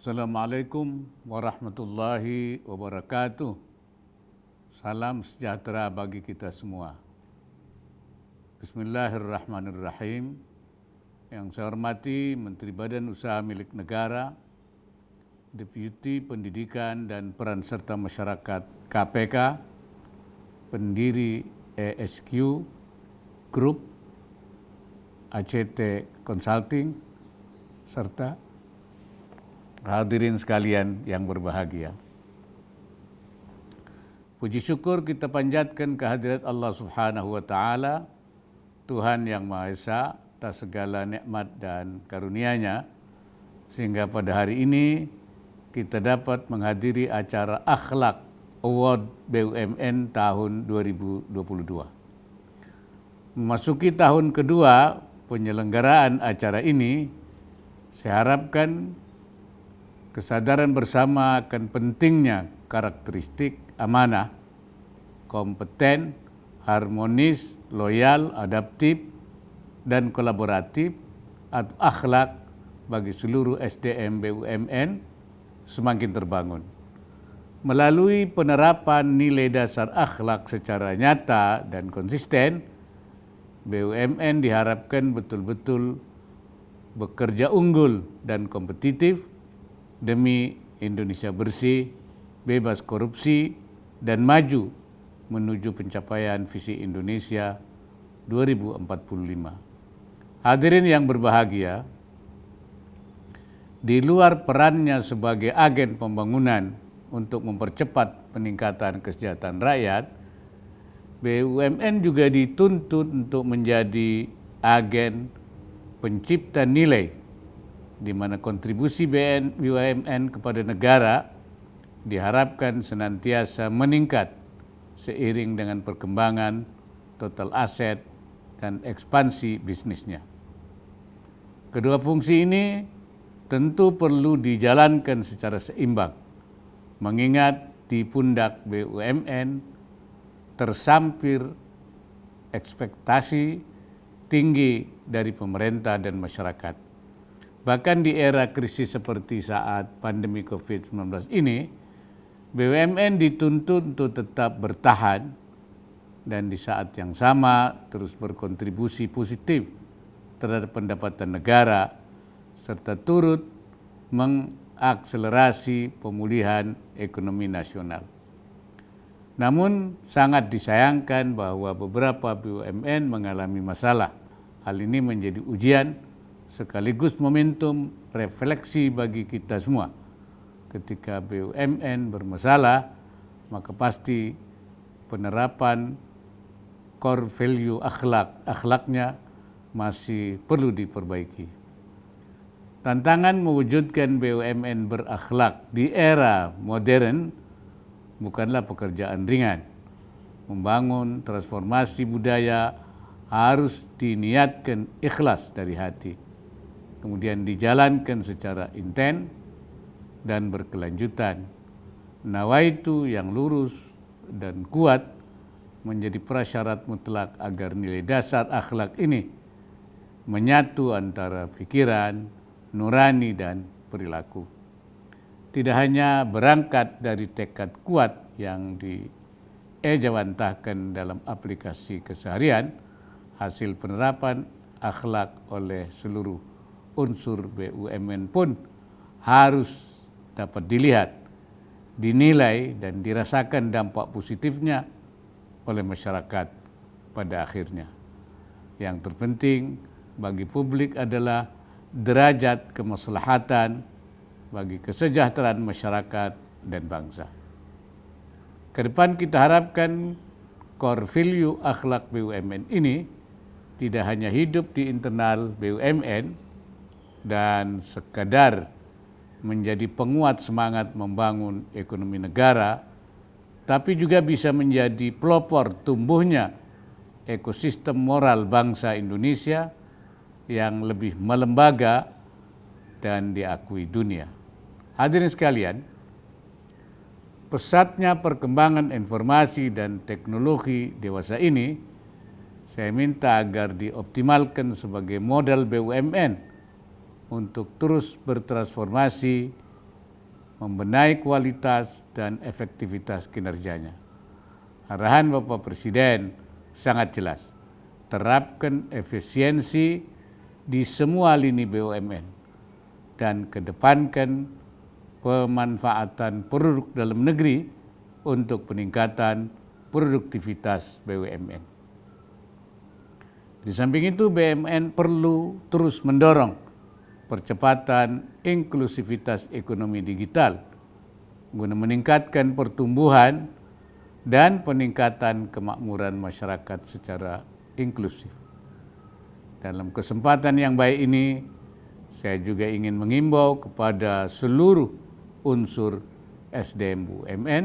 Assalamualaikum warahmatullahi wabarakatuh. Salam sejahtera bagi kita semua. Bismillahirrahmanirrahim. Yang saya hormati Menteri Badan Usaha Milik Negara, Deputi Pendidikan dan Peran Serta Masyarakat KPK, pendiri ESQ Group, ACT Consulting, serta hadirin sekalian yang berbahagia. Puji syukur kita panjatkan kehadirat Allah Subhanahu wa Ta'ala, Tuhan yang Maha Esa atas segala nikmat dan karunia-Nya, sehingga pada hari ini kita dapat menghadiri acara Akhlak Award BUMN tahun 2022. Memasuki tahun kedua penyelenggaraan acara ini, saya harapkan kesadaran bersama akan pentingnya karakteristik amanah, kompeten, harmonis, loyal, adaptif, dan kolaboratif atau akhlak bagi seluruh SDM BUMN semakin terbangun. Melalui penerapan nilai dasar akhlak secara nyata dan konsisten, BUMN diharapkan betul-betul bekerja unggul dan kompetitif demi Indonesia bersih, bebas korupsi, dan maju menuju pencapaian visi Indonesia 2045. Hadirin yang berbahagia, di luar perannya sebagai agen pembangunan untuk mempercepat peningkatan kesejahteraan rakyat, BUMN juga dituntut untuk menjadi agen pencipta nilai, di mana kontribusi BUMN kepada negara diharapkan senantiasa meningkat seiring dengan perkembangan total aset dan ekspansi bisnisnya. Kedua fungsi ini tentu perlu dijalankan secara seimbang, mengingat di pundak BUMN tersampir ekspektasi tinggi dari pemerintah dan masyarakat. Bahkan di era krisis seperti saat pandemi COVID-19 ini, BUMN dituntut untuk tetap bertahan dan di saat yang sama terus berkontribusi positif terhadap pendapatan negara serta turut mengakselerasi pemulihan ekonomi nasional. Namun sangat disayangkan bahwa beberapa BUMN mengalami masalah. Hal ini menjadi ujian sekaligus momentum refleksi bagi kita semua. Ketika BUMN bermasalah, maka pasti penerapan core value akhlaknya masih perlu diperbaiki. Tantangan mewujudkan BUMN berakhlak di era modern bukanlah pekerjaan ringan. Membangun transformasi budaya harus diniatkan ikhlas dari hati, kemudian dijalankan secara intens dan berkelanjutan. Nawaitu yang lurus dan kuat menjadi prasyarat mutlak agar nilai dasar akhlak ini menyatu antara pikiran, nurani, dan perilaku. Tidak hanya berangkat dari tekad kuat yang diejawantahkan dalam aplikasi keseharian, hasil penerapan akhlak oleh seluruh unsur BUMN pun harus dapat dilihat, dinilai, dan dirasakan dampak positifnya oleh masyarakat pada akhirnya. Yang terpenting bagi publik adalah derajat kemaslahatan bagi kesejahteraan masyarakat dan bangsa. Ke depan kita harapkan core value akhlak BUMN ini tidak hanya hidup di internal BUMN dan sekadar menjadi penguat semangat membangun ekonomi negara, tapi juga bisa menjadi pelopor tumbuhnya ekosistem moral bangsa Indonesia yang lebih melembaga dan diakui dunia. Hadirin sekalian, pesatnya perkembangan informasi dan teknologi dewasa ini, saya minta agar dioptimalkan sebagai modal BUMN untuk terus bertransformasi membenahi kualitas dan efektivitas kinerjanya. Arahan Bapak Presiden sangat jelas, terapkan efisiensi di semua lini BUMN dan kedepankan pemanfaatan produk dalam negeri untuk peningkatan produktivitas BUMN. Di samping itu, BUMN perlu terus mendorong percepatan inklusivitas ekonomi digital guna meningkatkan pertumbuhan dan peningkatan kemakmuran masyarakat secara inklusif. Dalam kesempatan yang baik ini, saya juga ingin mengimbau kepada seluruh unsur SDM BUMN.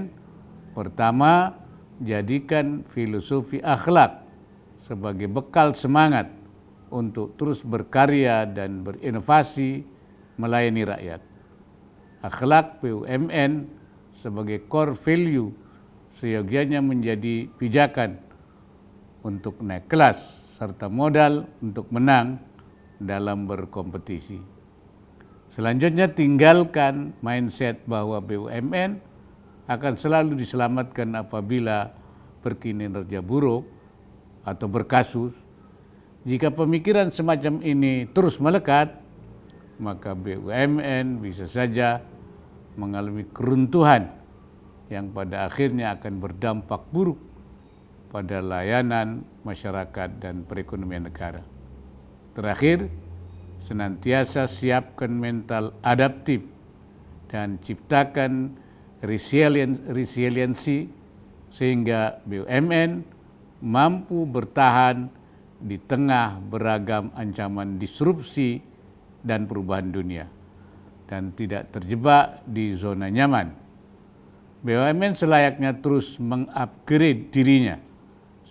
Pertama, jadikan filosofi akhlak sebagai bekal semangat untuk terus berkarya dan berinovasi melayani rakyat. Akhlak BUMN sebagai core value seyogyanya menjadi pijakan untuk naik kelas serta modal untuk menang dalam berkompetisi. Selanjutnya, tinggalkan mindset bahwa BUMN akan selalu diselamatkan apabila berkinerja buruk atau berkasus. Jika pemikiran semacam ini terus melekat, maka BUMN bisa saja mengalami keruntuhan yang pada akhirnya akan berdampak buruk pada layanan masyarakat dan perekonomian negara. Terakhir, senantiasa siapkan mental adaptif dan ciptakan resiliensi sehingga BUMN mampu bertahan di tengah beragam ancaman disrupsi dan perubahan dunia dan tidak terjebak di zona nyaman. BUMN selayaknya terus mengupgrade dirinya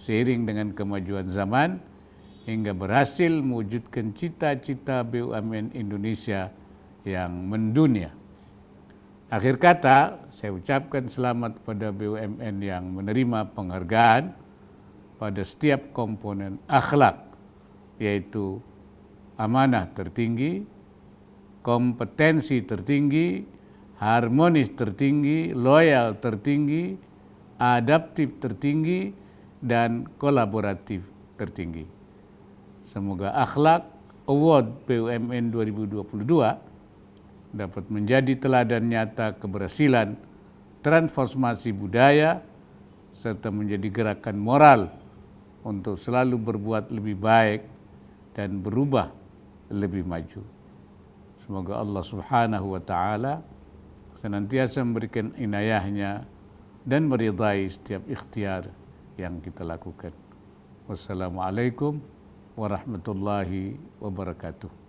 seiring dengan kemajuan zaman hingga berhasil mewujudkan cita-cita BUMN Indonesia yang mendunia. Akhir kata, saya ucapkan selamat pada BUMN yang menerima penghargaan pada setiap komponen akhlak, yaitu amanah tertinggi, kompetensi tertinggi, harmonis tertinggi, loyal tertinggi, adaptif tertinggi, dan kolaboratif tertinggi. Semoga akhlak Award BUMN 2022 dapat menjadi teladan nyata keberhasilan transformasi budaya serta menjadi gerakan moral untuk selalu berbuat lebih baik dan berubah lebih maju. Semoga Allah Subhanahu wa Ta'ala senantiasa memberikan inayahnya dan meridai setiap ikhtiar yang kita lakukan. Wassalamualaikum warahmatullahi wabarakatuh.